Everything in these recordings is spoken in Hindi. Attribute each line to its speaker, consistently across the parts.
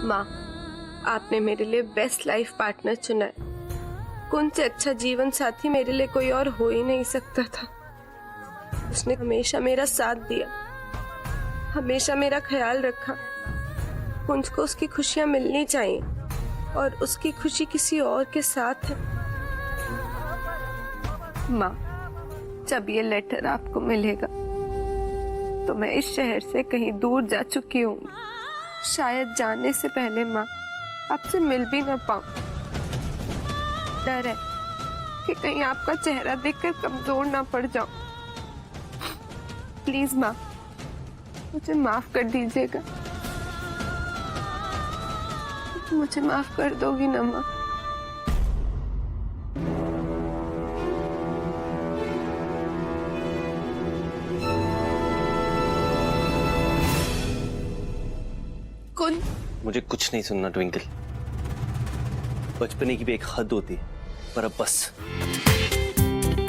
Speaker 1: माँ, आपने मेरे लिए बेस्ट लाइफ पार्टनर चुना है। कुंज से अच्छा जीवन साथी मेरे लिए कोई और हो ही नहीं सकता था। उसने हमेशा मेरा साथ दिया, हमेशा मेरा ख्याल रखा। कुंज को उसकी खुशियां मिलनी चाहिए और उसकी खुशी किसी और के साथ है। माँ, जब ये लेटर आपको मिलेगा तो मैं इस शहर से कहीं दूर जा चुकी हूँ। शायद जाने से पहले माँ आपसे मिल भी ना पाऊं। डर है कि कहीं आपका चेहरा देखकर कमजोर ना पड़ जाऊं। प्लीज माँ, मुझे माफ कर दीजिएगा। मुझे माफ कर दोगी ना माँ? कौन?
Speaker 2: मुझे कुछ नहीं सुनना ट्विंकल। बचपने की भी एक हद होती है, पर अब बस।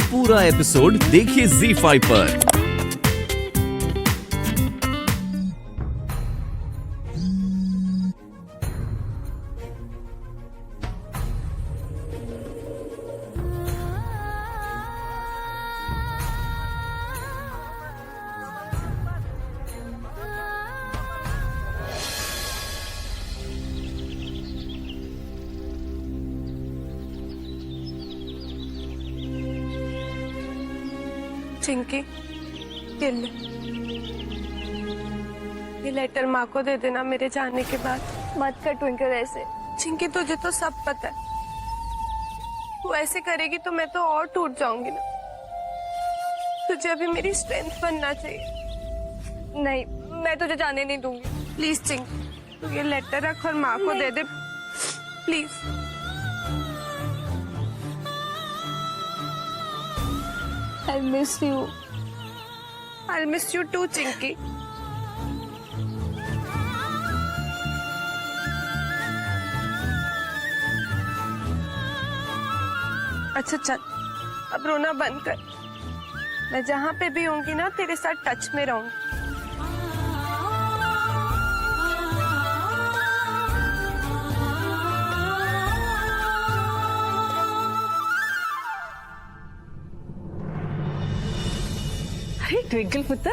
Speaker 3: पूरा एपिसोड देखिए ZEE5 पर।
Speaker 1: चिंकी, ये लेटर माँ को दे देना मेरे जाने के बाद।
Speaker 4: मत कर ट्विंकल ऐसे।
Speaker 1: चिंकी, तुझे तो सब पता है। तू ऐसे करेगी तो मैं तो और टूट जाऊंगी ना। तुझे अभी मेरी स्ट्रेंथ बनना चाहिए।
Speaker 4: नहीं, मैं तुझे जाने नहीं दूंगी।
Speaker 1: प्लीज चिंकी, तू ये लेटर रख और माँ को दे दे please.
Speaker 4: I miss you.
Speaker 1: I'll miss you too, Chinki. अच्छा चल, अब रोना बंद कर। मैं जहाँ पे भी होंगी ना, तेरे साथ टच में रहूंगी।
Speaker 5: ट्विंकल पुत्र,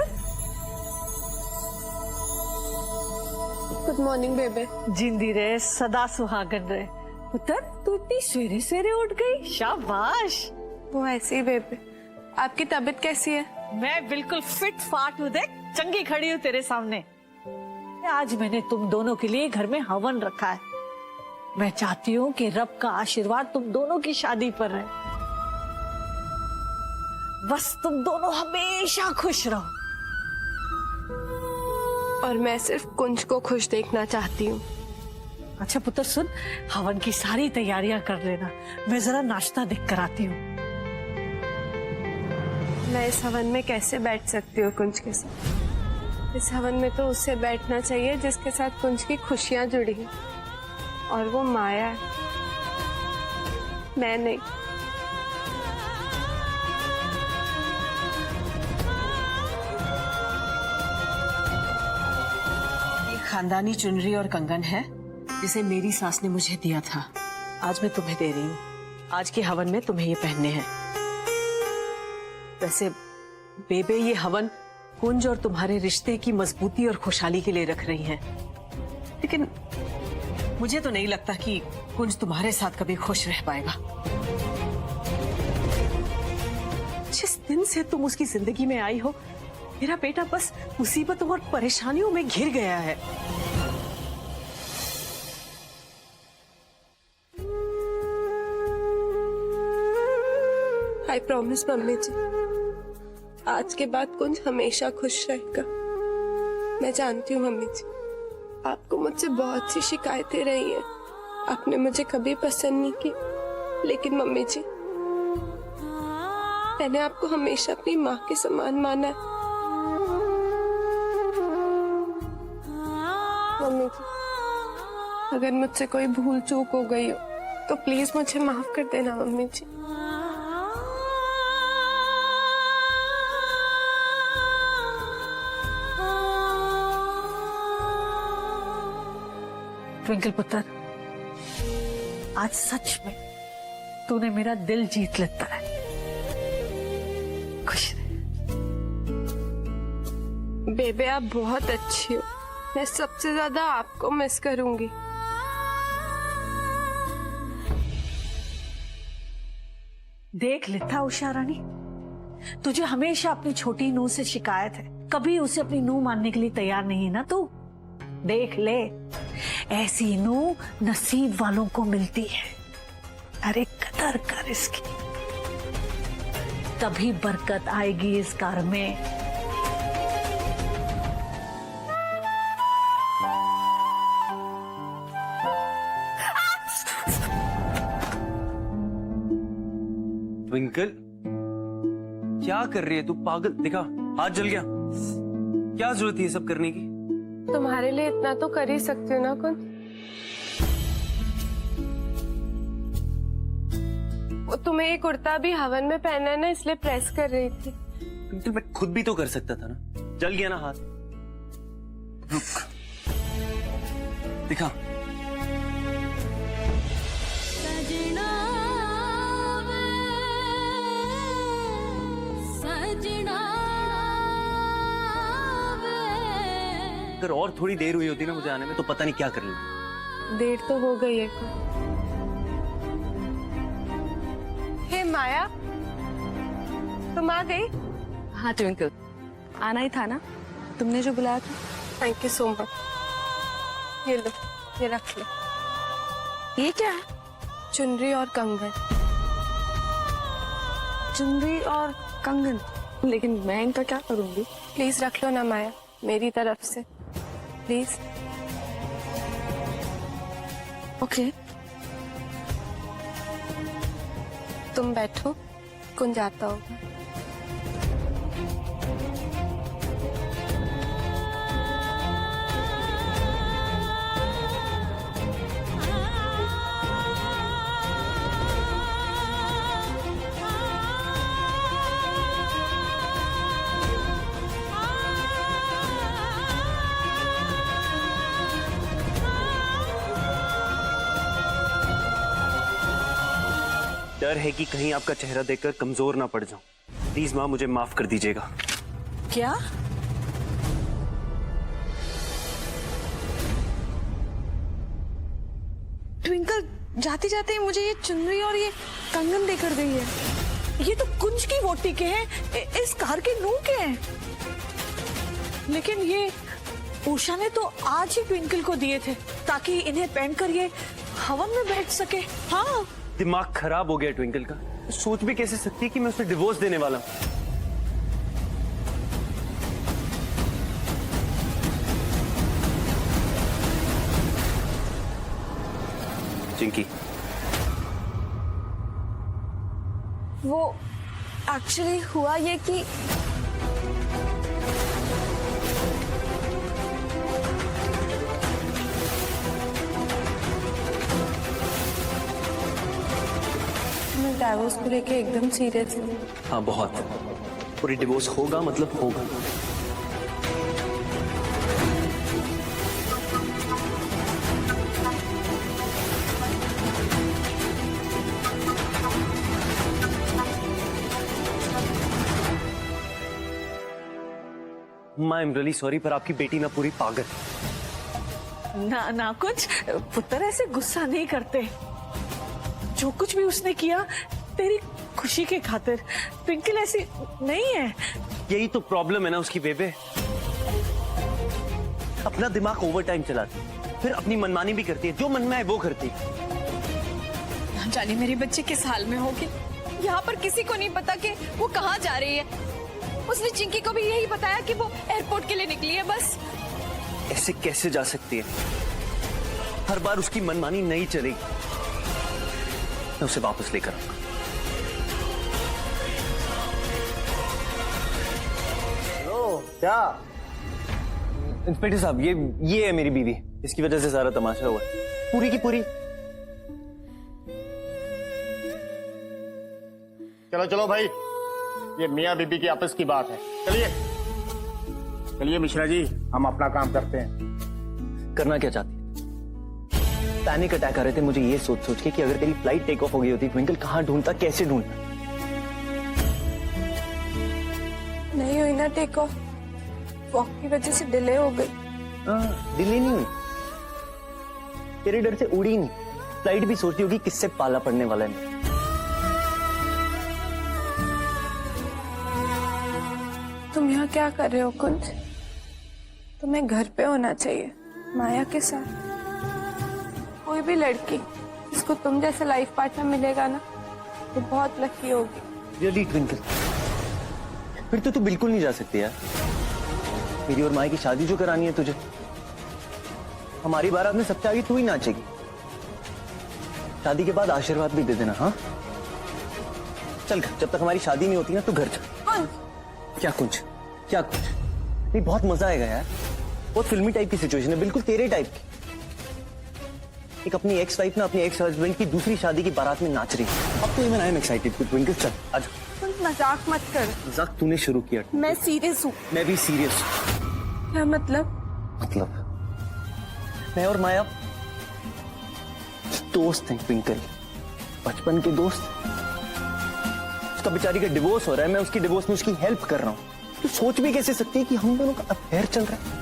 Speaker 1: गुड मॉर्निंग बेबे।
Speaker 5: जिंदी रहे, सदा सुहागन रहे। पुत्र, तू इतनी सवेरे सवेरे उठ गई, शाबाश।
Speaker 1: वो ऐसे ही बेबे। आपकी तबीयत कैसी है?
Speaker 5: मैं बिल्कुल फिट फाट हूँ, देख चंगी खड़ी हूँ तेरे सामने। आज मैंने तुम दोनों के लिए घर में हवन रखा है। मैं चाहती हूँ कि रब का आशीर्वाद तुम दोनों की शादी पर रहे। बस तुम दोनों हमेशा खुश रहो।
Speaker 1: और मैं सिर्फ कुंज को खुश देखना चाहती हूँ।
Speaker 5: अच्छा पुत्र सुन, हवन की सारी तैयारियां कर लेना, मैं जरा नाश्ता देख कर आती हूँ।
Speaker 1: मैं इस हवन में कैसे बैठ सकती हूँ कुंज के साथ? इस हवन में तो उससे बैठना चाहिए जिसके साथ कुंज की खुशियां जुड़ी हैं, और वो माया है, मैं नहीं।
Speaker 6: खानदानी चुनरी और कंगन है जिसे मेरी सास ने मुझे दिया था। आज मैं तुम्हें दे रही हूँ। आज के हवन में तुम्हें ये पहनने हैं। वैसे बेबे ये हवन कुंज और तुम्हारे रिश्ते की मजबूती और खुशहाली के लिए रख रही हैं। लेकिन मुझे तो नहीं लगता कि कुंज तुम्हारे साथ कभी खुश रह पाएगा। जिस दिन से तुम उसकी जिंदगी में आई हो, मेरा बेटा बस मुसीबतों और परेशानियों में घिर गया है।
Speaker 1: आई प्रॉमिस मम्मी जी, आज के बाद कुंज हमेशा खुश रहेगा। मैं जानती हूँ मम्मी जी, आपको मुझसे बहुत सी शिकायतें रही हैं। आपने मुझे कभी पसंद नहीं की, लेकिन मम्मी जी, मैंने आपको हमेशा अपनी माँ के समान माना है। मम्मी जी, अगर मुझसे कोई भूल चूक हो गई हो तो प्लीज मुझे माफ कर देना मम्मी जी।
Speaker 5: ट्विंकल पुत्र, आज सच में तूने मेरा दिल जीत लेता है। खुश रह।
Speaker 1: बेबे आप बहुत अच्छी हो, मैं सबसे ज्यादा आपको मिस करूंगी।
Speaker 5: देख लेता उषा रानी, तुझे हमेशा अपनी छोटी नूह से शिकायत है, कभी उसे अपनी नूह मानने के लिए तैयार नहीं ना तू। देख ले, ऐसी नूह नसीब वालों को मिलती है। अरे कदर कर इसकी, तभी बरकत आएगी इस घर में।
Speaker 2: ट्विंकल, क्या कर रही है तू? पागल, दिखा हाथ जल गया। क्या जरूरत है ये सब करने की?
Speaker 1: तुम्हारे लिए इतना तो कर ही सकती हूँ ना कुछ। वो तुम्हें ये कुर्ता भी हवन में पहना है ना, इसलिए प्रेस कर रही थी।
Speaker 2: ट्विंकल, मैं खुद भी तो कर सकता था ना। जल गया ना हाथ। रुक, दिखा। अगर और थोड़ी देर हुई होती ना मुझे आने में, तो पता नहीं क्या कर लेती।
Speaker 1: देर तो हो गई है। हे माया, तुम आ गई?
Speaker 4: हाँ ट्विंकल, आना ही था ना, तुमने जो बुलाया था।
Speaker 1: Thank you so much. ये लो, ये रख लो।
Speaker 4: ये क्या है?
Speaker 1: चुनरी और कंगन।
Speaker 4: चुनरी और कंगन? लेकिन मैं इनका क्या करूंगी?
Speaker 1: प्लीज रख लो ना माया, मेरी तरफ से प्लीज।
Speaker 4: ओके।
Speaker 1: तुम बैठो, कुंज आता होगा।
Speaker 2: डर है कि कहीं आपका चेहरा देखकर कमजोर ना पड़ जाऊं। प्लीज माँ, मुझे माफ कर दीजिएगा।
Speaker 5: क्या?
Speaker 4: ट्विंकल, जाते जाते मुझे ये चुनरी और ये कंगन देकर गई है।
Speaker 5: ये तो कुंज की वोटी के हैं, इस कार के नूह के हैं। लेकिन ये उषा ने तो आज ही ट्विंकल को दिए थे ताकि इन्हें पहनकर ये हवन में बैठ सके। हाँ,
Speaker 2: दिमाग खराब हो गया ट्विंकल का। सोच भी कैसे सकती है कि मैं उसे डिवोर्स देने वाला हूं। चिंकी,
Speaker 4: वो एक्चुअली हुआ ये कि
Speaker 1: मैं डाइवोर्स को लेके एकदम सीरियस हूँ।
Speaker 2: हाँ बहुत। पूरी डिवोर्स होगा मतलब होगा। आई एम रियली सॉरी, पर आपकी बेटी ना पूरी पागल।
Speaker 5: ना ना कुछ पुत्र ऐसे गुस्सा नहीं करते। जो कुछ भी उसने किया तेरी खुशी के खातिर। ट्विंकल ऐसी नहीं है।
Speaker 2: यही तो प्रॉब्लम है ना उसकी बेबे। अपना दिमाग ओवर टाइम चलाती, फिर अपनी मनमानी भी करती है, जो मन में आए वो करती।
Speaker 4: जाने मेरी बच्ची किस हाल में होगी। यहाँ पर किसी को नहीं पता कि वो कहाँ जा रही है। उसने चिंकी को भी यही बताया कि वो एयरपोर्ट के लिए निकली है बस।
Speaker 2: ऐसे कैसे जा सकती है? हर बार उसकी मनमानी नहीं चलेगी। मैं उसे वापस लेकर आऊंगा।
Speaker 7: हेलो, क्या?
Speaker 2: इंस्पेक्टर साहब, ये है मेरी बीवी। इसकी वजह से सारा तमाशा हुआ है, पूरी की पूरी।
Speaker 7: चलो चलो भाई, ये मियाँ बीबी की आपस की बात है। चलिए चलिए मिश्रा जी, हम अपना काम करते हैं।
Speaker 2: करना क्या चाहती है? पैनिक अटैक आ रहे थे मुझे ये सोच सोच के कि अगर तेरी फ्लाइट टेक ऑफ हो गई होती ट्विंकल कहाँ ढूंढता, कैसे ढूंढता।
Speaker 1: नहीं हुई ना टेक ऑफ, वॉक की वजह से डिले हो गई।
Speaker 2: दिल्ली नहीं हुई, तेरे डर से उड़ी नहीं। फ्लाइट भी सोचती होगी किससे पाला पड़ने वाला है।
Speaker 1: तुम यहाँ क्या कर रहे हो कुंज? तुम्हें घर पे होना चाहिए माया के साथ। कोई भी लड़की जिसको तुम जैसा लाइफ पार्टनर मिलेगा ना, वो बहुत लकी होगी।
Speaker 2: रियली ट्विंकल, फिर तो तू बिल्कुल नहीं जा सकती यार। मेरी और माया की शादी जो करानी है तुझे, हमारी बारात में सबसे आगे तू ही नाचेगी। शादी के बाद आशीर्वाद भी दे देना। हाँ चल घर, जब तक हमारी शादी नहीं होती ना तू घर चल। क्या कुछ क्या कुछ नहीं, बहुत मजा आएगा यार। बहुत फिल्मी टाइप की सिचुएशन है, बिल्कुल तेरे टाइप की। एक अपनी एक्स वाइफ ना अपनी एक्स हस्बैंड की दूसरी शादी की बारात में नाच रही है। अब तो even I am excited twinkle. चल आज
Speaker 1: कुंज मजाक मत कर।
Speaker 2: मजाक तूने शुरू किया।
Speaker 1: मैं सीरियस हूँ।
Speaker 2: मैं भी सीरियस।
Speaker 1: क्या मतलब?
Speaker 2: मैं और माया दोस्त हैं ट्विंकल, बचपन के दोस्त। उसका बेचारी का डिवोर्स हो रहा है, मैं उसकी डिवोर्स में उसकी हेल्प कर रहा हूँ। तू सोच भी कैसे सकती है कि हम दोनों का अफेयर चल रहा है।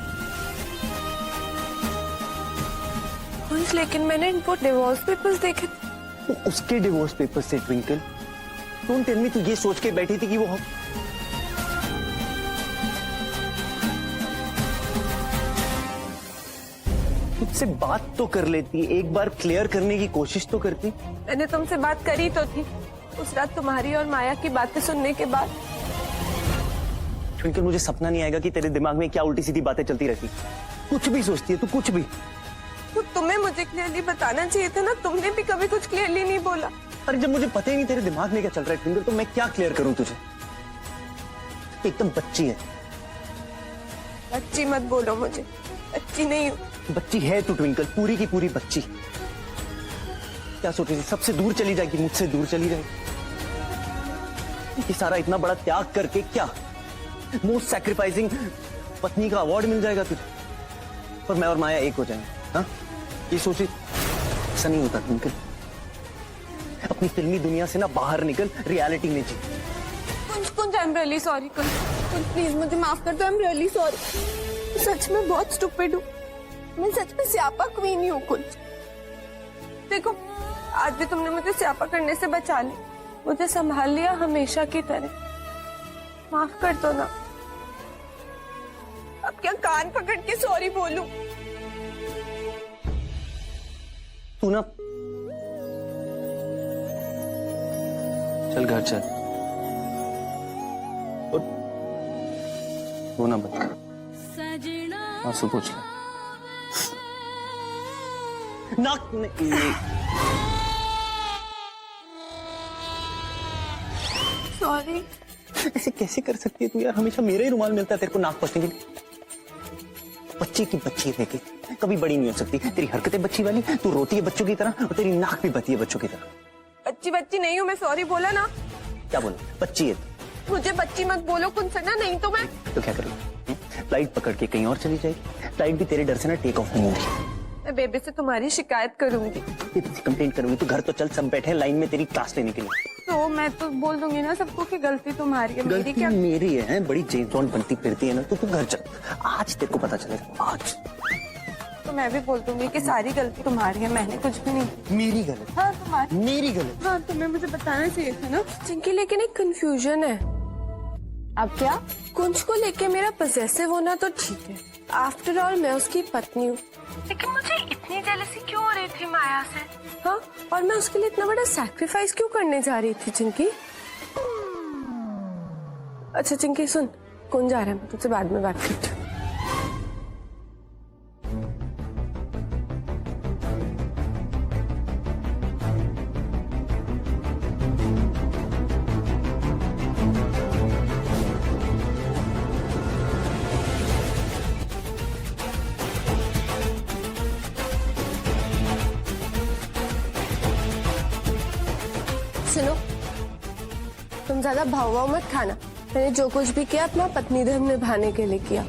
Speaker 1: कुंज लेकिन मैंने इनको डिवोर्स पेपर्स देखे थे।
Speaker 2: तो उसके डिवोर्स पेपर से ट्विंकल, डोंट टेल मी तू ये सोच के बैठी थी कि वो तुझसे बात तो कर लेती, एक बार क्लियर करने की कोशिश तो करती।
Speaker 1: मैंने तुमसे बात करी तो थी उस रात तुम्हारी और माया की बातें सुनने के बाद।
Speaker 2: ट्विंकल मुझे सपना नहीं आएगा कि तेरे दिमाग में क्या उल्टी सीधी बातें चलती रहती। कुछ भी सोचती है तू, कुछ भी।
Speaker 1: तो तुम्हें मुझे क्लियरली बताना चाहिए था ना, तुमने भी कभी कुछ क्लियरली नहीं बोला।
Speaker 2: अरे जब मुझे पता ही नहीं तेरे दिमाग में क्या चल रहा है ट्विंकल, तो मैं क्या क्लियर करूं तुझे। एकदम बच्ची है।
Speaker 1: बच्ची मत बोलो मुझे, बच्ची नहीं हूँ।
Speaker 2: बच्ची है तू ट्विंकल, पूरी की पूरी बच्ची। क्या सोच रही थी सबसे दूर चली जाएगी, मुझसे दूर चली जाएगी? ये सारा इतना बड़ा त्याग करके क्या मोस्ट सैक्रिफाइसिंग पत्नी का अवार्ड मिल जाएगा तुझे, और मैं और माया एक हो जाएंगे? हाँ ये सोच रही, ऐसा नहीं होता ट्विंकल। अपनी फिल्मी दुनिया से ना बाहर निकल, रियलिटी में जी।
Speaker 1: Kunj Kunj I am really sorry. Kunj Kunj please मुझे माफ कर दो। I am really sorry. सच में बहुत स्टूपिड हूँ मैं, सच में स्यापा क्वीन ही हूँ। कुंज देखो, आज भी तुमने मुझे स्यापा करने से बचा लिया, मुझे संभाल लिया हमेशा की तरह। माफ कर दो ना। अब क्या कान पकड़ के सॉरी बोलूं?
Speaker 2: तू ना चल घर चल, और रोना बंद, आंसू पूछ ले। नाक नहीं।
Speaker 1: सॉरी।
Speaker 2: ऐसे कैसे कर सकती है तू यार? हमेशा मेरा ही रुमाल मिलता है तेरे को नाक पोंछने के लिए। बच्ची की बच्ची है, लेकिन कभी बड़ी नहीं हो सकती। तेरी हरकतें बच्ची वाली, तू रोती है बच्चों की तरह, और तेरी नाक भी बत्ती है बच्चों की तरह।
Speaker 1: बच्ची बच्ची नहीं हूँ मैं, सॉरी बोला ना।
Speaker 2: क्या बोला? बच्ची है।
Speaker 1: मुझे बच्ची मत बोलो कुंज से ना, नहीं तो मैं
Speaker 2: तो क्या करोगी? फ्लाइट पकड़ के कहीं और चली जाएगी। फ्लाइट भी तेरे डर से ना टेक ऑफ नहीं होगी।
Speaker 1: मैं बेबे से तुम्हारी शिकायत करूंगी।
Speaker 2: कंप्लेंट करूंगी तो घर तो चल, सब बैठे हैं लाइन में तेरी क्लास लेने के लिए।
Speaker 1: तो मैं तो बोल दूंगी ना सबको कि गलती तुम्हारी है। मेरी
Speaker 2: गलती
Speaker 1: क्या?
Speaker 2: मेरी है, बड़ी जेम्स बॉन्ड बनती फिरती है ना। तो तू घर चल, आज तेरे को पता चलेगा। आज
Speaker 1: तो मैं भी बोल दूंगी कि सारी गलती तुम्हारी है, मैंने कुछ भी नहीं।
Speaker 2: मेरी गलत?
Speaker 1: हाँ तुम्हारी।
Speaker 2: मेरी गलत?
Speaker 1: हाँ तुम्हें मुझे बताना चाहिए था ना चिंकी। लेकिन एक कंफ्यूजन है।
Speaker 4: अब क्या?
Speaker 1: कुंज को लेके मेरा पजेसिव होना तो ठीक है, आफ्टर ऑल मैं उसकी पत्नी हूँ, लेकिन मुझे इतनी जेलसी क्यों हो रही थी माया से? हाँ, और मैं उसके लिए इतना बड़ा सैक्रिफाइस क्यों करने जा रही थी चिंकी? अच्छा चिंकी सुन, कुंज आ रहा है, मैं तुझसे बाद में बात करती हूँ। सुनो, तुम ज्यादा भाव भाव मत खाना। मैंने जो कुछ भी किया अपना पत्नी धर्म निभाने के लिए किया।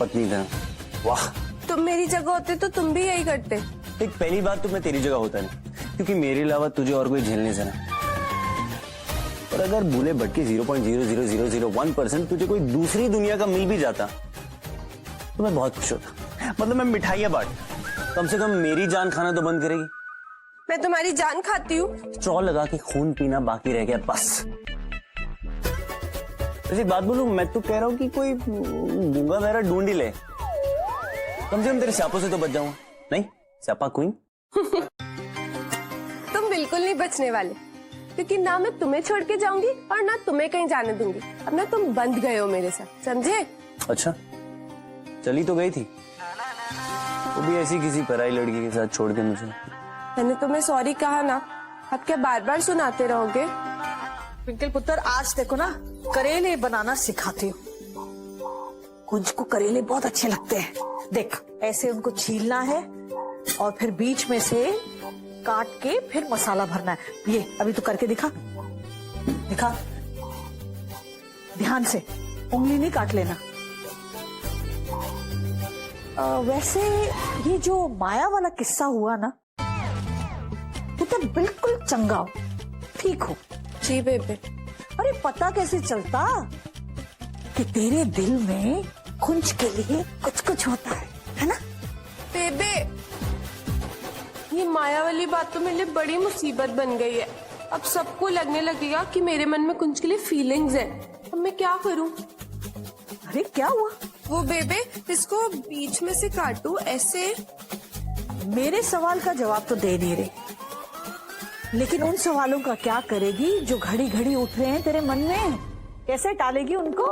Speaker 2: पत्नी धर्म? वाह।
Speaker 1: तो तुम मेरी जगह होते तो तुम भी यही करते।
Speaker 2: एक पहली बात तो मैं तेरी जगह होता नहीं, क्योंकि मेरे अलावा तुझे और कोई झेलने से ना। और अगर भूले भटके 0.00001% तुझे कोई दूसरी दुनिया का मिल भी जाता तो मैं बहुत खुश होता। मतलब मैं मिठाइयां बांट, कम से कम मेरी जान खाना तो बंद करेगी।
Speaker 1: मैं तुम्हारी जान खाती हूँ।
Speaker 2: स्ट्रॉ लगा के खून पीना बाकी रह गया बस। वैसे बात बोलूं, मैं तो कह रहा हूँ कि कोई गूंगा बहरा ढूंढ ही ले, कम से कम तेरे स्यापों से तो बच जाऊंगा। नहीं स्यापा क्वीन।
Speaker 1: तुम बिल्कुल नहीं बचने वाले, क्योंकि ना मैं तुम्हें छोड़ के जाऊंगी और ना तुम्हें कहीं जाने दूंगी। अब ना तुम बंध गए हो मेरे साथ, समझे?
Speaker 2: अच्छा चली तो गई थी, वो भी ऐसी किसी पराई लड़की के साथ छोड़ के मुझे।
Speaker 1: मैंने तुम्हें सॉरी कहा ना, अब क्या बार बार सुनाते रहोगे?
Speaker 5: ट्विंकल पुत्र, आज देखो ना करेले बनाना सिखाती हूँ। कुंज को करेले बहुत अच्छे लगते हैं। देख ऐसे उनको छीलना है और फिर बीच में से काट के फिर मसाला भरना है। ये अभी तो करके दिखा, दिखा ध्यान से, उंगली नहीं काट लेना। वैसे ये जो माया वाला किस्सा हुआ ना, तू तो बिल्कुल चंगा हो, ठीक हो।
Speaker 1: जी बेबे।
Speaker 5: अरे पता कैसे चलता कि तेरे दिल में कुंज के लिए कुछ कुछ होता है ना?
Speaker 1: बेबे, ये माया वाली बात तो मेरे लिए बड़ी मुसीबत बन गई है। अब सबको लगने लगेगा कि मेरे मन में कुंज के लिए फीलिंग्स है। अब मैं क्या करूं?
Speaker 5: अरे क्या हुआ?
Speaker 1: वो बेबे, इसको बीच में से काटूं ऐसे?
Speaker 5: मेरे सवाल का जवाब तो दे नहीं रही, लेकिन उन सवालों का क्या करेगी जो घड़ी घड़ी उठ रहे हैं तेरे मन में? कैसे टालेगी उनको?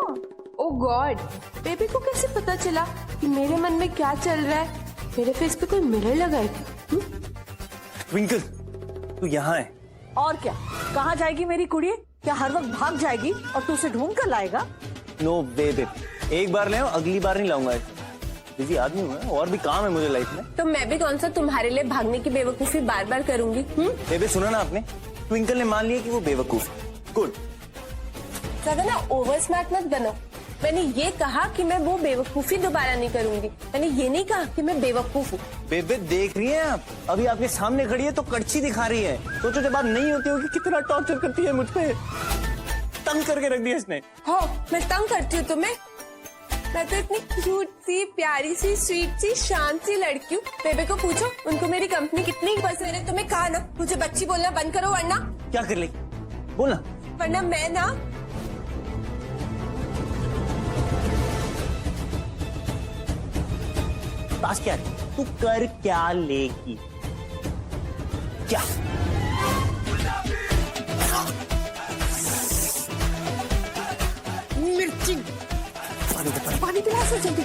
Speaker 1: ओ गॉड, बेबी को कैसे पता चला कि मेरे मन में क्या चल रहा है? मेरे फेस पे कोई मिरर लगा है क्या?
Speaker 2: ट्विंकल तू यहाँ है?
Speaker 5: और क्या, कहाँ जाएगी मेरी कुड़ी? क्या हर वक्त भाग जाएगी और तू उसे ढूंढ कर लाएगा?
Speaker 2: नो बेबी, एक बार ले आओ, अगली बार नहीं लाऊंगा। बिजी आदमी हूँ मैं, और भी काम है मुझे लाइफ में।
Speaker 1: तो मैं भी कौन सा तुम्हारे लिए भागने की बेवकूफी बार बार करूंगी?
Speaker 2: बेबी सुना ना आपने, ट्विंकल ने मान लिया कि वो बेवकूफ। गुड।
Speaker 1: ज्यादा ना ओवर स्मार्ट मत बनो। मैंने ये कहा कि मैं वो बेवकूफी दोबारा नहीं करूंगी, मैंने ये नहीं कहा कि मैं बेवकूफ हूँ।
Speaker 2: बेबे देख रही हैं आप, अभी आपके सामने खड़ी है तो कड़छी दिखा रही है। सोचो जब बात नहीं होती होगी कितना टॉर्चर करती है मुझ पे। तंग करके रख दिया इसने।
Speaker 1: हो, मैं तंग करती हूँ तुम्हें? मैं तो इतनी क्यूट सी, प्यारी सी, स्वीट सी, शांत सी लड़की हूँ। बेबे को पूछो उनको मेरी कंपनी कितनी पसंद है। तुम्हें कहा ना मुझे बच्ची बोलना बंद करो, वरना
Speaker 2: क्या कर लेगी बोलना,
Speaker 1: वरना मैं ना।
Speaker 2: पास क्या है? तू कर क्या लेगी? क्या
Speaker 5: मिर्ची, पानी पिला से जल्दी।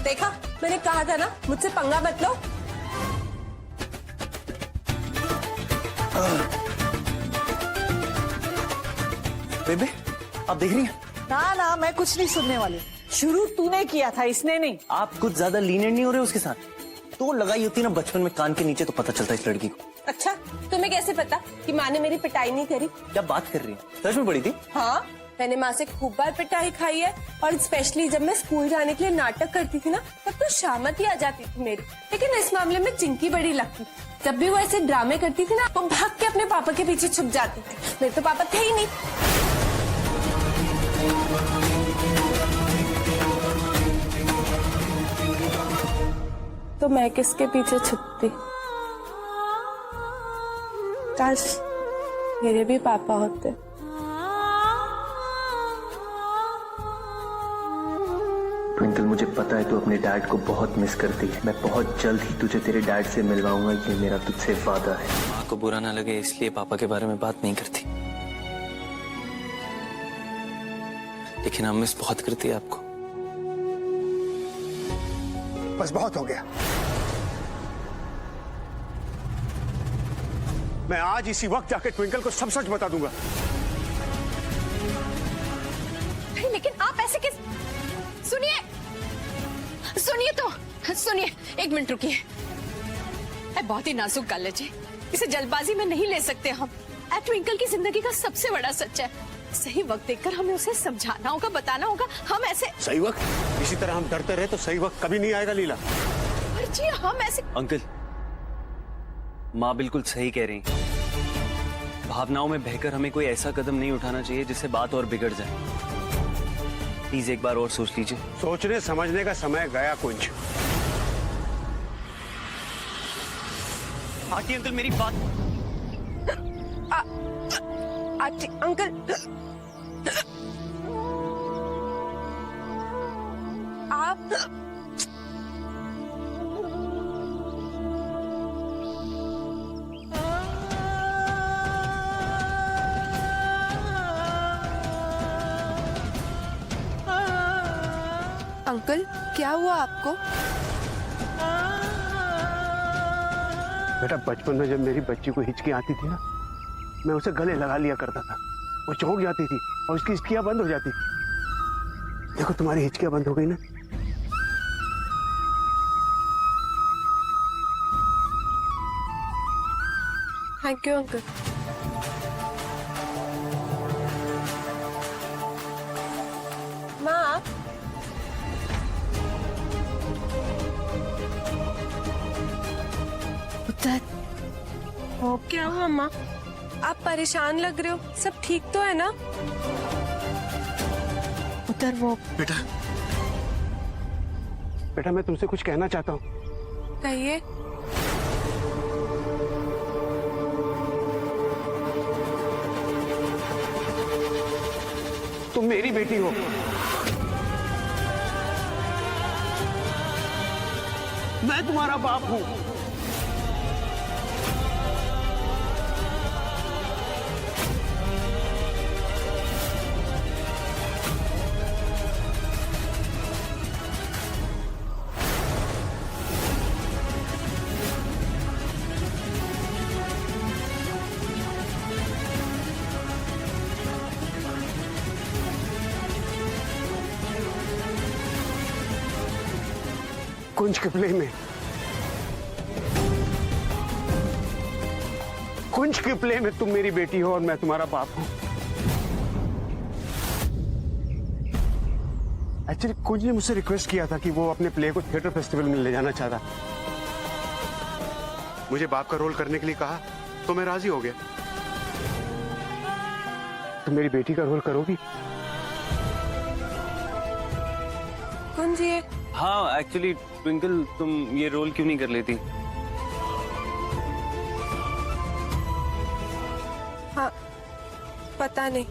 Speaker 1: देखा, मैंने कहा था ना मुझसे पंगा मत लो।
Speaker 2: बेबे आप देख रही हैं?
Speaker 5: ना ना, मैं कुछ नहीं सुनने वाली। शुरू तूने किया था, इसने नहीं।
Speaker 2: आप कुछ ज्यादा लीनियंट नहीं हो रहे उसके साथ? तो लगाई होती ना बचपन में कान के नीचे तो पता चलता इस लड़की को।
Speaker 1: अच्छा, तुम्हें कैसे पता कि माँ ने मेरी पिटाई नहीं करी?
Speaker 2: क्या बात कर रही है? सच में पड़ी थी?
Speaker 1: हाँ, मैंने माँ से खूब बार पिटाई खाई है, और स्पेशली जब मैं स्कूल जाने के लिए नाटक करती थी ना, तब तो शामत ही आ जाती थी मेरी। लेकिन इस मामले में चिंकी बड़ी लगती। जब भी वो ऐसे ड्रामे करती थी ना, वो भाग के अपने पापा के पीछे छुप जाती थी। मेरे तो पापा थे ही नहीं। तो मैं किसके पीछे छुपती? काश मेरे भी पापा होते।
Speaker 2: ट्विंकल मुझे पता है तू अपने डैड को बहुत मिस करती है। मैं बहुत जल्द ही तुझे तेरे डैड से मिलवाऊंगा, ये मेरा तुझसे वादा है। माँ को बुरा ना लगे इसलिए पापा के बारे में बात नहीं करती, लेकिन हम मिस बहुत करती है आपको।
Speaker 7: बस बहुत हो गया। मैं आज इसी वक्त जाकर ट्विंकल को सब सच बता दूंगा।
Speaker 4: लेकिन आप ऐसे किस? सुनिए, सुनिए तो सुनिए, एक मिनट रुकिए। बहुत ही नाजुक कॉलेज है, इसे जल्दबाजी में नहीं ले सकते हम। ट्विंकल की जिंदगी का सबसे बड़ा सच है, सही वक्त देखकर हमें उसे समझाना होगा, बताना होगा। हम ऐसे
Speaker 7: सही वक्त इसी तरह हम डरते रहे तो सही वक्त कभी नहीं आएगा लीला।
Speaker 4: पर जी हम ऐसे
Speaker 2: अंकल, माँ बिल्कुल सही कह रही हैं। भावनाओं में बहकर हमें कोई ऐसा कदम नहीं उठाना चाहिए जिससे बात और बिगड़ जाए। प्लीज एक बार और सोच लीजिए।
Speaker 7: सोचने समझने का समय गया कुंज।
Speaker 2: आंटी अंकल मेरी बात।
Speaker 1: आंटी अंकल, आप अंकल क्या हुआ आपको?
Speaker 7: बेटा बचपन में जब मेरी बच्ची को हिचकी आती थी ना, मैं उसे गले लगा लिया करता था। वो चौंक जाती थी और उसकी हिचकियां बंद हो जाती थी। देखो तुम्हारी हिचकियां बंद हो गई ना।
Speaker 1: Thank you uncle. माँ,
Speaker 4: उत्तर
Speaker 1: हो क्या हुआ माँ? आप परेशान लग रहे हो, सब ठीक तो है ना?
Speaker 4: उत्तर वो
Speaker 7: बेटा बेटा मैं तुमसे कुछ कहना चाहता हूँ।
Speaker 1: कहिए।
Speaker 7: तुम मेरी बेटी हो। मैं तुम्हारा बाप हूं। कुंज के प्ले में, कुंज के प्ले में तुम मेरी बेटी हो और मैं तुम्हारा बाप हूं। एक्चुअली कुंज ने मुझसे रिक्वेस्ट किया था कि वो अपने प्ले को थिएटर फेस्टिवल में ले जाना चाहता। मुझे बाप का रोल करने के लिए कहा तो मैं राजी हो गया। तुम मेरी बेटी का रोल करोगी?
Speaker 1: कुंज ये
Speaker 2: हाँ एक्चुअली ट्विंकल, तुम ये रोल क्यों नहीं कर लेती?
Speaker 1: हाँ, पता नहीं।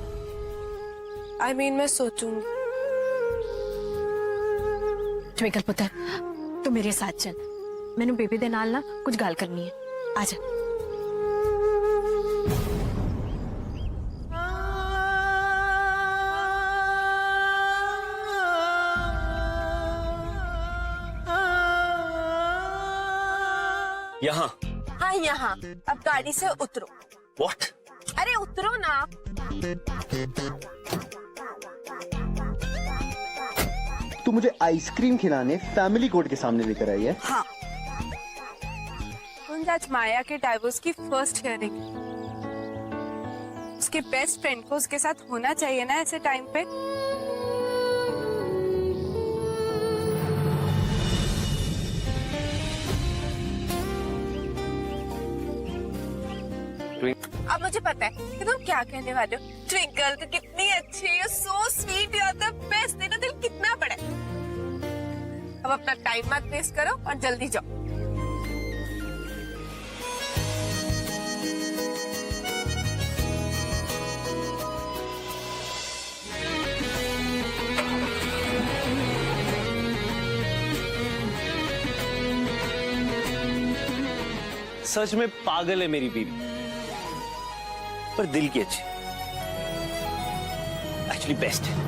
Speaker 1: I mean, मैं सोचूंगी।
Speaker 4: ट्विंकल पुत्र, तू मेरे साथ चल। मैंने बेबी दे नाल ना कुछ गाल करनी है। आजा।
Speaker 2: यहाँ?
Speaker 1: हाँ यहाँ। अब गाड़ी से उतरो।
Speaker 2: What?
Speaker 1: अरे उतरो ना।
Speaker 2: तू मुझे आइसक्रीम खिलाने फैमिली कोर्ट के सामने लेकर आई है?
Speaker 1: हाँ। कुंज आज माया के डाइवोर्स की फर्स्ट हियरिंग। उसके बेस्ट फ्रेंड को उसके साथ होना चाहिए ना ऐसे टाइम पे। अब मुझे पता है कि तुम क्या कहने वाले हो। ट्विंकल तो कितनी अच्छी है, so sweet, you are the best. तेरा दिल कितना बड़ा है। अब अपना टाइम मत वेस्ट करो और जल्दी जाओ।
Speaker 2: सच में पागल है मेरी बीवी, पर दिल की अच्छी, एक्चुअली बेस्ट है।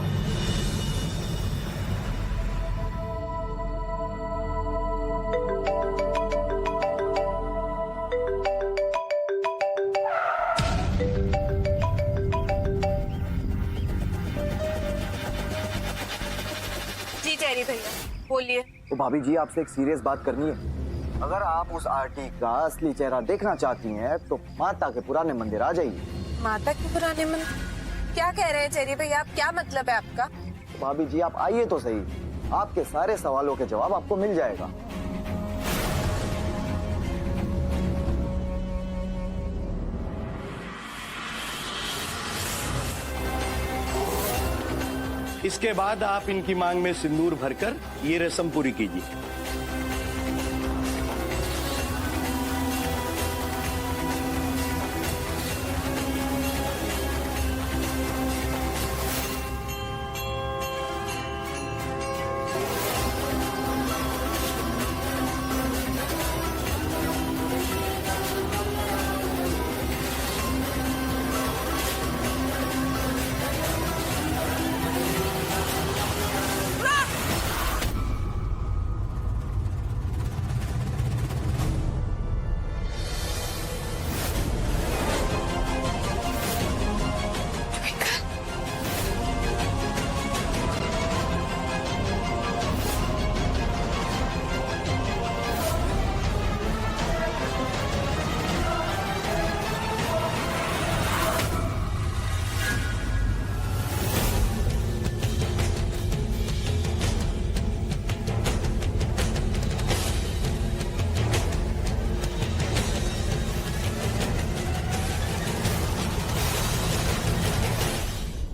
Speaker 1: जी चेरी भैया बोलिए।
Speaker 8: तो भाभी जी आपसे एक सीरियस बात करनी है। अगर आप उस आरती का असली चेहरा देखना चाहती हैं तो माता के पुराने मंदिर आ जाइए।
Speaker 1: माता के पुराने मंदिर? क्या कह रहे हैं चेरी भैया? आप क्या मतलब है आपका?
Speaker 8: भाभी जी आप आइए तो सही, आपके सारे सवालों के जवाब आपको मिल जाएगा।
Speaker 9: इसके बाद आप इनकी मांग में सिंदूर भरकर ये रस्म पूरी कीजिए।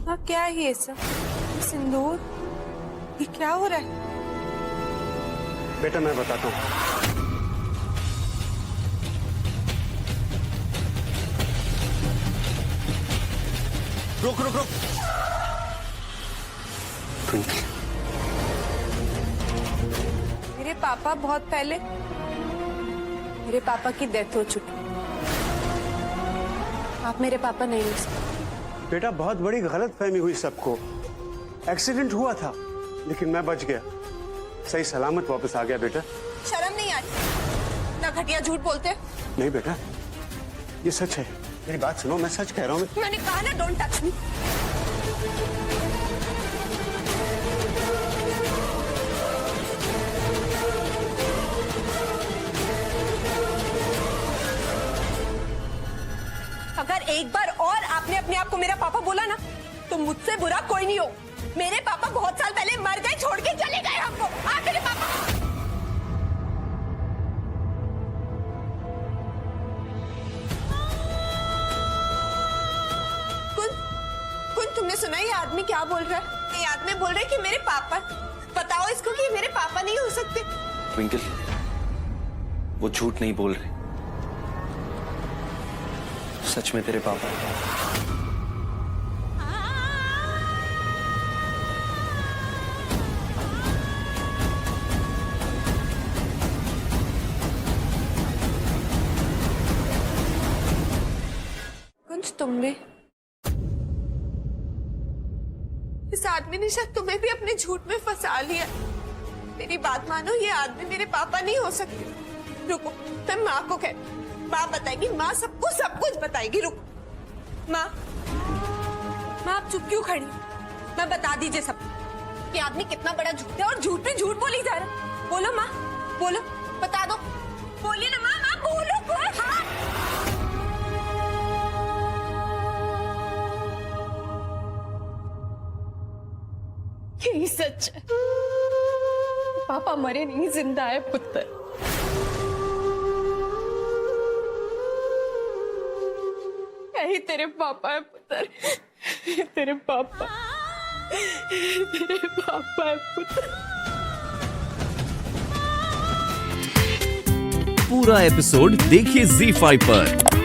Speaker 1: हाँ, क्या है ये सब? सिंदूर, ये क्या हो रहा है?
Speaker 7: बेटा मैं बताता हूँ।
Speaker 9: रुक रुक रुक।
Speaker 1: मेरे पापा बहुत पहले, मेरे पापा की डेथ हो चुकी। आप मेरे पापा नहीं हो सकते।
Speaker 7: बेटा बहुत बड़ी गलत फहमी हुई सबको। एक्सीडेंट हुआ था लेकिन मैं बच गया, सही सलामत वापस आ गया बेटा।
Speaker 1: शर्म नहीं आती ना घटिया झूठ बोलते?
Speaker 7: नहीं बेटा ये सच है, मेरी बात सुनो, मैं सच कह रहा हूँ।
Speaker 1: मैंने कहा ना डोंट टच मी। अगर एक बार और आपने अपने आप को मेरा पापा बोला ना तो मुझसे बुरा कोई नहीं हो। मेरे पापा बहुत साल पहले मर गए, छोड़ के चले गए हमको। आप मेरे पापा। कुछ तुमने सुना ये आदमी क्या बोल रहा है? ये आदमी बोल रहा है कि मेरे पापा, बताओ इसको कि मेरे पापा नहीं हो सकते।
Speaker 2: ट्विंकल, वो झूठ नहीं बोल रहे, सच में तेरे पापा हैं।
Speaker 1: कुछ तुम भी, इस आदमी ने शायद तुम्हें भी अपने झूठ में फंसा लिया। मेरी बात मानो, ये आदमी मेरे पापा नहीं हो सकते। रुको, मैं माँ को कहती, माँ बताएगी, माँ सबको सब कुछ बताएगी। रुको माँ, माँ आप चुप क्यों खड़ी? मैं बता दीजिए सब, ये आदमी कितना बड़ा झूठ है और झूठ पे झूठ बोली जा रहा है। बोलो माँ, बोलो, बता दो, बोलिए ना माँ, माँ बोलो, बोलो। हाँ
Speaker 4: यही सच है, पापा मरे नहीं, जिंदा है पुत्र। यही तेरे पापा है पुत्र, तेरे पापा, तेरे पापा है पुत्र।
Speaker 3: पूरा एपिसोड देखिए ZEE5 पर।